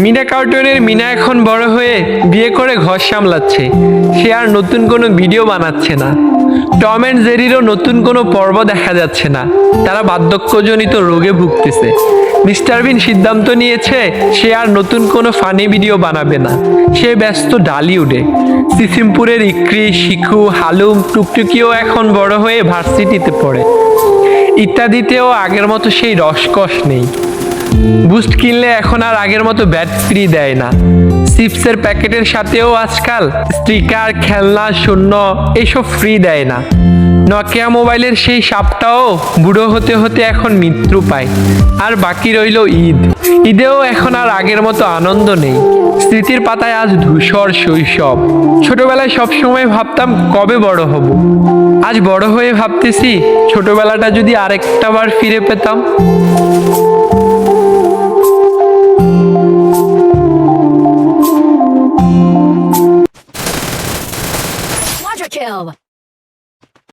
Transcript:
মিনা কার্টুনের মিনা এখন বড় হয়ে বিয়ে করে ঘর সামলাচ্ছে। সে আর নতুন কোনো ভিডিও বানাচ্ছে না। টম অ্যান্ড জেরিরও নতুন কোনো পর্ব দেখা যাচ্ছে না। তারা বার্ধক্যজনিত রোগে ভুগতেছে। মিস্টার বিন সিদ্ধান্ত নিয়েছে সে আর নতুন কোনো ফানি ভিডিও বানাবে না। সে ব্যস্ত ডালিউডে। সিসিমপুরের ইক্রি, শিখু, হালুম, টুকটুকিও এখন বড় হয়ে ভার্সিটিতে পড়ে। ইত্যাদিতেও আগের মতো সেই রসকস নেই। বুস্ট কিনলে এখন আর আগের মতো ব্যাট ফ্রি দেয় না। চিপসের প্যাকেটের সাথেও আজকাল স্টিকার, খেলনা, শূন্য এইসব ফ্রি দেয় না। নকিয়া মোবাইলের সেই সাপটাও বুড়ো হতে হতে এখন মৃত্যু পায়। আর বাকি রইল ঈদ। ঈদেও এখন আর আগের মতো আনন্দ নেই। স্মৃতির পাতায় আজ ধূসর শৈশব। ছোটবেলায় সবসময় ভাবতাম কবে বড় হব। আজ বড় হয়ে ভাবতেছি ছোটবেলাটা যদি আরেকটা বার ফিরে পেতাম। Quadra kill!